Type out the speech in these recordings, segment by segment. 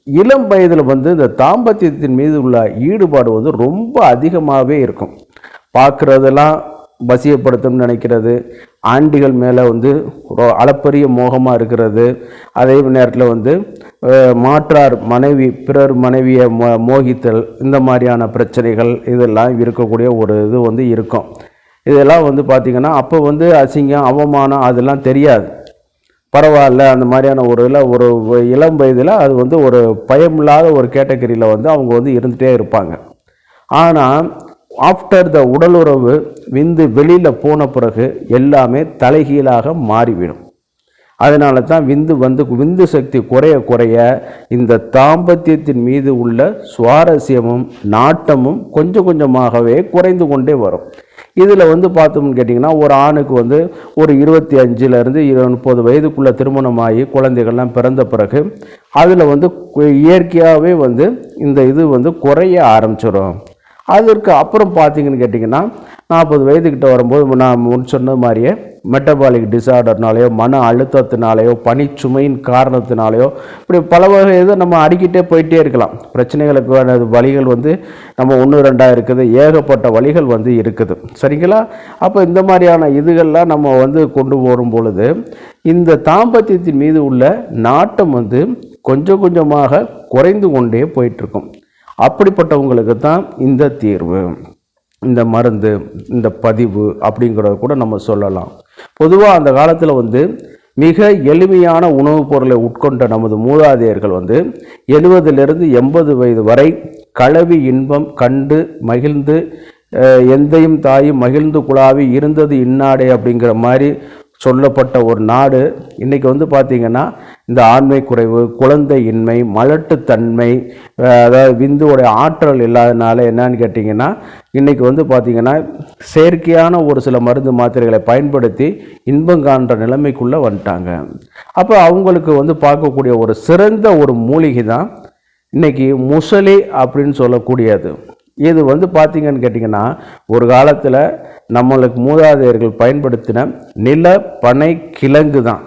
இளம் வயதில் வந்து இந்த தாம்பத்தியத்தின் மீது உள்ள ஈடுபாடு வந்து ரொம்ப அதிகமாகவே இருக்கும். பார்க்குறதெல்லாம் வசியப்படுத்தணும்னு நினைக்கிறது, ஆண்டிகள் மேலே வந்து அளப்பரிய மோகமாக இருக்கிறது, அதே நேரத்தில் வந்து மாற்றார் மனைவி பிறர் மனைவியை மோகித்தல், இந்த மாதிரியான பிரச்சனைகள் இதெல்லாம் இருக்கக்கூடிய ஒரு இது வந்து இருக்கும். இதெல்லாம் வந்து பார்த்திங்கன்னா அப்போ வந்து அசிங்கம் அவமானம் அதெல்லாம் தெரியாது. பரவாயில்ல அந்த மாதிரியான ஒரு இளம் வயதில் அது வந்து ஒரு பயமில்லாத ஒரு கேட்டகரியில் வந்து அவங்க வந்து இருந்துகிட்டே இருப்பாங்க. ஆனால் ஆஃப்டர் த உடலுறவு விந்து வெளியில் போன பிறகு எல்லாமே தலைகீழாக மாறிவிடும். அதனால தான் விந்து சக்தி குறைய குறைய இந்த தாம்பத்தியத்தின் மீது உள்ள சுவாரஸ்யமும் நாட்டமும் கொஞ்சம் கொஞ்சமாகவே குறைந்து கொண்டே வரும். இதில் வந்து பார்த்தோம்னு கேட்டிங்கன்னா ஒரு ஆணுக்கு வந்து ஒரு 25லேருந்து 30 வயதுக்குள்ளே திருமணமாகி குழந்தைகள்லாம் பிறந்த பிறகு அதில் வந்து இயற்கையாகவே வந்து இந்த இது வந்து குறைய ஆரம்பிச்சிடும். அதற்கு அப்புறம் பார்த்தீங்கன்னு கேட்டிங்கன்னா 40 வயதுக்கிட்ட வரும்போது நான் முன் சொன்ன மாதிரியே மெட்டபாலிக் டிசார்டர்னாலேயோ மன அழுத்தத்தினாலேயோ பனிச்சுமையின் காரணத்தினாலேயோ இப்படி பல வகை இது நம்ம அடிக்கிட்டே போயிட்டே இருக்கலாம். பிரச்சனைகளுக்கு வழிகள் வந்து நம்ம 1-2 இருக்குது, ஏகப்பட்ட வழிகள் வந்து இருக்குது. சரிங்களா? அப்போ இந்த மாதிரியான இதுகள்லாம் நம்ம வந்து கொண்டு வரும் பொழுது இந்த தாம்பத்தியத்தின் மீது உள்ள நாட்டம் வந்து கொஞ்சம் கொஞ்சமாக குறைந்து கொண்டே போயிட்டுருக்கும். அப்படிப்பட்டவங்களுக்கு தான் இந்த தீர்வு, இந்த மருந்து, இந்த பதிவு அப்படிங்கிறத கூட நம்ம சொல்லலாம். பொதுவாக அந்த காலத்தில் வந்து மிக எளிமையான உணவுப் பொருளை உட்கொண்ட நமது மூதாதையர்கள் வந்து 70லேருந்து 80 வயது வரை களவி இன்பம் கண்டு மகிழ்ந்து எந்தையும் தாயும் மகிழ்ந்து குழாவி இருந்தது இந்நாடே அப்படிங்கிற மாதிரி சொல்லப்பட்ட ஒரு நாடு இன்றைக்கி வந்து பார்த்திங்கன்னா இந்த ஆண்மை குறைவு, குழந்தை இன்மை, மலட்டுத்தன்மை, அதாவது விந்துவோடைய ஆற்றல் இல்லாதனால என்னன்னு கேட்டிங்கன்னா இன்றைக்கி வந்து பார்த்திங்கன்னா செயற்கையான ஒரு சில மருந்து மாத்திரைகளை பயன்படுத்தி இன்பம் காண்ற நிலைமைக்குள்ளே வந்துட்டாங்க. அப்போ அவங்களுக்கு வந்து பார்க்கக்கூடிய ஒரு சிறந்த ஒரு மூலிகை தான் இன்றைக்கி முசலி அப்படின்னு சொல்லக்கூடியது. இது வந்து பார்த்திங்கன்னு கேட்டிங்கன்னா ஒரு காலத்தில் நம்மளுக்கு மூதாதையர்கள் பயன்படுத்தின நிலப்பனை கிழங்கு தான்.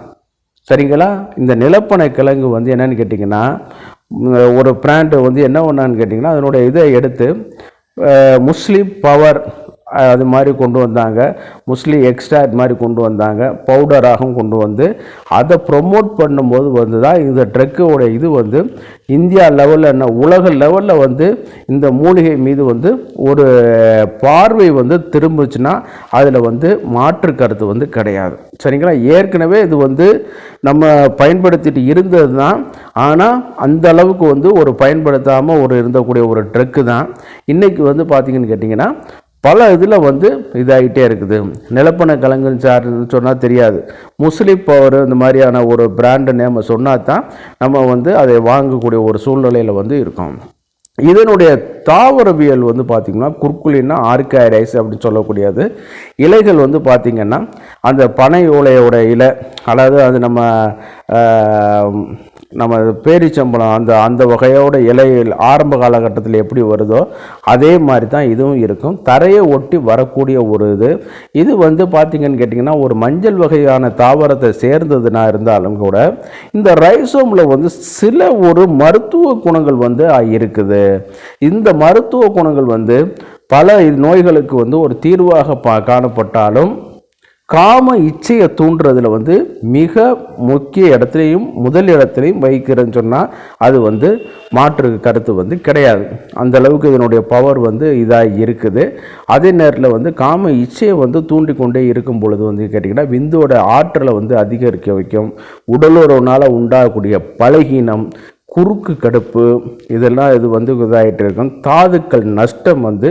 சரிங்களா? இந்த நிலப்பனை கிழங்கு வந்து என்னன்னு கேட்டிங்கன்னா ஒரு பிராண்டு வந்து என்ன பண்ணான்னு கேட்டிங்கன்னா அதனுடைய இதை எடுத்து முஸ்லீம் பவர் அது மாதிரி கொண்டு வந்தாங்க, முஸ்லீம் எக்ஸ்ட்ராக்ட் மாதிரி கொண்டு வந்தாங்க, பவுடராகவும் கொண்டு வந்து அதை ப்ரொமோட் பண்ணும்போது வந்து தான் இந்த ட்ரக்கோட இது வந்து இந்தியா லெவலில் என்ன உலக லெவலில் வந்து இந்த மூலிகை மீது வந்து ஒரு பார்வை வந்து திரும்பிச்சுன்னா அதில் வந்து மாற்று கருத்து வந்து கிடையாது. சரிங்களா? ஏற்கனவே இது வந்து நம்ம பயன்படுத்திட்டு இருந்தது தான், ஆனால் அந்த அளவுக்கு வந்து ஒரு பயன்படுத்தாமல் இருந்தக்கூடிய ஒரு ட்ரக்கு தான் இன்றைக்கி வந்து பார்த்திங்கன்னு கேட்டிங்கன்னா பல இதில் வந்து இதாகிட்டே இருக்குது. நிலப்பனை கிழங்குன்னு சார்ன்னு சொன்னால் தெரியாது, முஸ்லீம் பவர் இந்த மாதிரியான ஒரு பிராண்டு நேமை சொன்னால் தான் நம்ம வந்து அதை வாங்கக்கூடிய ஒரு சூழ்நிலையில் வந்து இருக்கோம். இதனுடைய தாவரவியல் வந்து பார்த்திங்கன்னா குர்குலின்னா ஆர்காய்டைஸ் அப்படின்னு சொல்லக்கூடியது. இலைகள் வந்து பார்த்திங்கன்னா அந்த பனை ஓலையோட இலை, அதாவது அது நம்ம பேரிச்சம்பளம் அந்த வகையோட இலைகள் ஆரம்ப காலகட்டத்தில் எப்படி வருதோ அதே மாதிரி தான் இதுவும் இருக்கும். தரையை ஒட்டி வரக்கூடிய ஒரு இது வந்து பார்த்திங்கன்னு கேட்டிங்கன்னா ஒரு மஞ்சள் வகையான தாவரத்தை சேர்ந்ததுனா இருந்தாலும் கூட இந்த ரைசோமில் வந்து சில ஒரு மருத்துவ குணங்கள் வந்து இருக்குது. இந்த மருத்துவ குணங்கள் வந்து பல நோய்களுக்கு வந்து ஒரு தீர்வாக காணப்பட்டாலும் காம இச்சையை தூண்டுறதுல வந்து மிக முக்கிய இடத்துலையும் முதல் இடத்துலையும் வைக்கிறேன்னு சொன்னால் அது வந்து மாற்று கருத்து வந்து கிடையாது. அந்த அளவுக்கு இதனுடைய பவர் வந்து இதாக இருக்குது. அதே நேரத்தில் வந்து காம இச்சையை வந்து தூண்டிக்கொண்டே இருக்கும் பொழுது வந்து கேட்டிங்கன்னா விந்தோட ஆற்றலை வந்து அதிகரிக்க வைக்கும். உடலுறவுனால் உண்டாகக்கூடிய பலகீனம், குறுக்கு கடுப்பு இதெல்லாம் இது வந்து இதாகிட்டு இருக்கும். தாதுக்கள் நஷ்டம் வந்து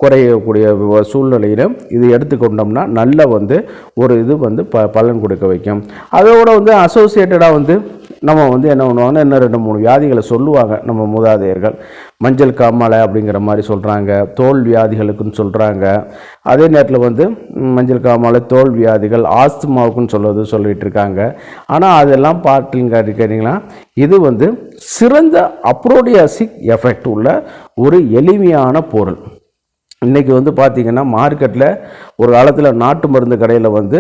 குறையக்கூடிய சூழ்நிலையில் இது எடுத்துக்கொண்டோம்னா நல்ல வந்து ஒரு இது வந்து பலன் கொடுக்க வைக்கும். அதோடு வந்து அசோசியேட்டடாக வந்து நம்ம வந்து என்ன பண்ணுவாங்கன்னா இன்னும் 2-3 வியாதிகளை சொல்லுவாங்க நம்ம மூதாதையர்கள். மஞ்சள் காமாலை அப்படிங்கிற மாதிரி சொல்கிறாங்க, தோல் வியாதிகளுக்குன்னு சொல்கிறாங்க. அதே நேரத்தில் வந்து மஞ்சள் காமாலை, தோல் வியாதிகள், ஆஸ்துமாவுக்குன்னு சொல்லிகிட்டு இருக்காங்க. ஆனால் அதெல்லாம் பார்த்துன்னு கேட்டிங்கன்னா இது வந்து சிறந்த அப்ரோடியாசிக் எஃபெக்ட் உள்ள ஒரு எளிமையான பொருள். இன்றைக்கி வந்து பார்த்திங்கன்னா மார்க்கெட்டில் ஒரு காலத்தில் நாட்டு மருந்து கடையில் வந்து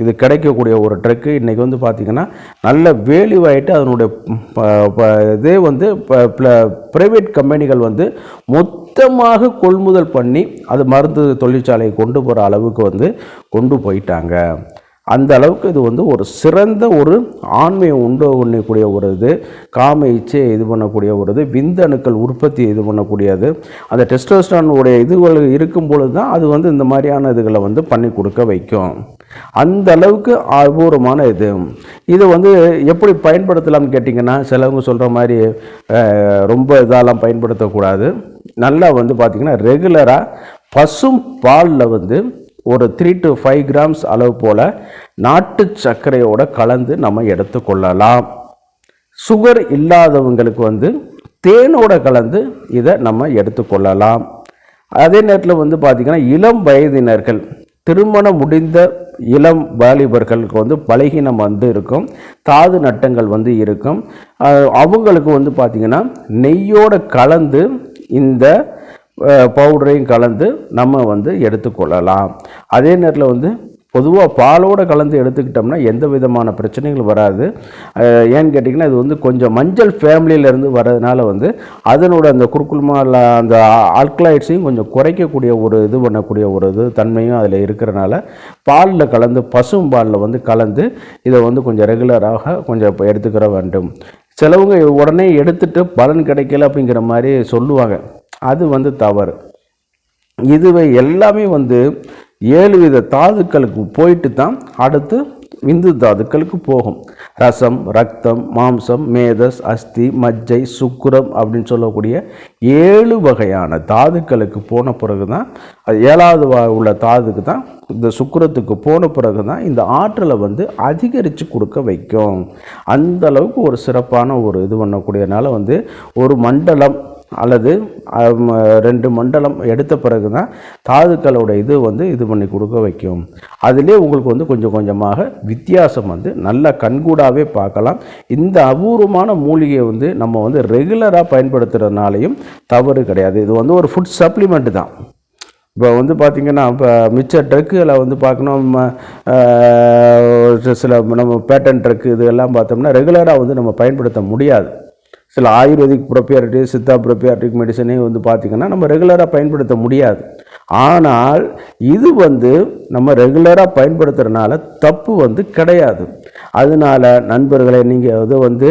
இது கிடைக்கக்கூடிய ஒரு ட்ரக்கு இன்றைக்கி வந்து பார்த்திங்கன்னா நல்ல வேல்யூ ஆகிட்டு அதனுடைய இதே வந்து ப்ரைவேட் கம்பெனிகள் வந்து மொத்தமாக கொள்முதல் பண்ணி அது மருந்து தொழிற்சாலையை கொண்டு போகிற அளவுக்கு வந்து கொண்டு போயிட்டாங்க. அந்த அளவுக்கு இது வந்து ஒரு சிறந்த ஒரு ஆண்மையை உண்டு பண்ணக்கூடிய ஒரு இது, காம இச்சையை இது பண்ணக்கூடிய ஒரு இது, விந்தணுக்கள் உற்பத்தி இது பண்ணக்கூடியது. அந்த டெஸ்டோஸ்டெரானுடைய இதுகள் இருக்கும் பொழுது தான் அது வந்து இந்த மாதிரியான இதுகளை வந்து பண்ணி கொடுக்க வைக்கும். அந்த அளவுக்கு அபூர்வமான இது. இதை வந்து எப்படி பயன்படுத்தலாம்னு கேட்டிங்கன்னா, சிலவங்க சொல்கிற மாதிரி ரொம்ப இதெல்லாம் பயன்படுத்தக்கூடாது. நல்லா வந்து பார்த்திங்கன்னா ரெகுலராக பசும் பாலில் வந்து ஒரு 3 to 5 grams அளவு போல் நாட்டு சர்க்கரையோடு கலந்து நம்ம எடுத்துக்கொள்ளலாம். சுகர் இல்லாதவங்களுக்கு வந்து தேனோடு கலந்து இதை நம்ம எடுத்துக்கொள்ளலாம். அதே நேரத்தில் வந்து பார்த்திங்கன்னா இளம் வயதினர்கள், திருமணம் முடிந்த இளம் வாலிபர்களுக்கு வந்து பலகீனம் வந்து இருக்கும், தாது நட்டங்கள் வந்து இருக்கும். அவங்களுக்கு வந்து பார்த்திங்கன்னா நெய்யோடு கலந்து இந்த பவுடரையும் கலந்து நம்ம வந்து எடுத்துக்கொள்ளலாம். அதே நேரத்தில் வந்து பொதுவாக பாலோடு கலந்து எடுத்துக்கிட்டோம்னா எந்த விதமான பிரச்சனைகள் வராது. ஏன்னு கேட்டிங்கன்னா இது வந்து கொஞ்சம் மஞ்சள் ஃபேமிலியிலேருந்து வர்றதுனால வந்து அதனோட அந்த குறுக்குள்மால அந்த ஆல்கலாய்ட்ஸையும் கொஞ்சம் குறைக்கக்கூடிய ஒரு இது பண்ணக்கூடிய ஒரு இது தன்மையும் அதில் இருக்கிறனால பாலில் கலந்து பசும் பாலில் வந்து கலந்து இதை வந்து கொஞ்சம் ரெகுலராக கொஞ்சம் எடுத்துக்கிற வேண்டும். சிலவங்க உடனே எடுத்துகிட்டு பலன் கிடைக்கல அப்படிங்கிற மாதிரி சொல்லுவாங்க. அது வந்து தவறு. இதுவை எல்லாமே வந்து 7 வித தாதுக்களுக்கு போயிட்டு தான் அடுத்து விந்து தாதுக்களுக்கு போகும். ரசம், ரத்தம், மாம்சம், மேதஸ், அஸ்தி, மஜ்ஜை, சுக்குரம் அப்படின்னு சொல்லக்கூடிய 7 வகையான தாதுக்களுக்கு போன பிறகு தான், அது 7வது உள்ள தாதுக்கு தான், இந்த சுக்குரத்துக்கு போன பிறகு தான் இந்த ஆற்றலை வந்து அதிகரித்து கொடுக்க வைக்கும். அந்த அளவுக்கு ஒரு சிறப்பான ஒரு இது பண்ணக்கூடியனால வந்து ஒரு மண்டலம் அல்லது 2 மண்டலம் எடுத்த பிறகு தான் தாதுக்களோட இது வந்து இது பண்ணி கொடுக்க வைக்கும். அதிலே உங்களுக்கு வந்து கொஞ்சம் கொஞ்சமாக வித்தியாசம் வந்து நல்லா கண்கூடாகவே பார்க்கலாம். இந்த அபூர்வமான மூலிகையை வந்து நம்ம வந்து ரெகுலராக பயன்படுத்துகிறதுனாலையும் தவறு கிடையாது. இது வந்து ஒரு ஃபுட் சப்ளிமெண்ட்டு தான். இப்போ வந்து பார்த்திங்கன்னா இப்போ மிச்ச ட்ரக்குகளை வந்து பார்க்கணும், சில நம்ம பேட்டன் ட்ரக்கு இதெல்லாம் பார்த்தோம்னா ரெகுலராக வந்து நம்ம பயன்படுத்த முடியாது. சில ஆயுர்வேதிக் ப்ரொப்ரியாரிட்டி, சித்தா ப்ரொப்ரியாரிட்டிக் மெடிசனே வந்து பார்த்திங்கன்னா நம்ம ரெகுலராக பயன்படுத்த முடியாது. ஆனால் இது வந்து நம்ம ரெகுலராக பயன்படுத்துகிறதுனால தப்பு வந்து கிடையாது. அதனால் நண்பர்களை நீங்கள் வந்து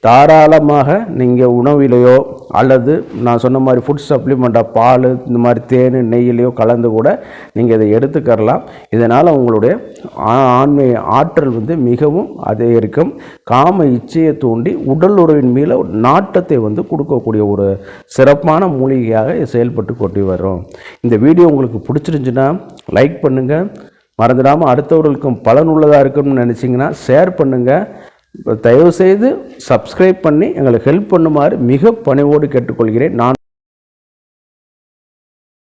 தாராளமாக நீங்கள் உணவிலையோ அல்லது நான் சொன்ன மாதிரி ஃபுட் சப்ளிமெண்ட்டாக பால் இந்த மாதிரி தேன் நெய்யிலையோ கலந்து கூட நீங்கள் இதை எடுத்துக்கரலாம். இதனால் உங்களுடைய ஆண்மை ஆற்றல் வந்து மிகவும் அதிகரிக்கும். காம இச்சையை தூண்டி உடல் உறவின் மேலே நாட்டத்தை வந்து கொடுக்கக்கூடிய ஒரு சிறப்பான மூலிகையாக செயல்பட்டு கொண்டு வரும். இந்த வீடியோ உங்களுக்கு பிடிச்சிருந்துச்சுன்னா லைக் பண்ணுங்கள். மறந்துடாமல் அடுத்தவர்களுக்கும் பலனுள்ளதாக இருக்குன்னு நினச்சிங்கன்னா ஷேர் பண்ணுங்கள். தயவுசெய்து சப்ஸ்கிரைப் பண்ணி எங்களுக்கு ஹெல்ப் பண்ணுமாறு மிக பணிவோடு கேட்டுக்கொள்கிறேன். நான்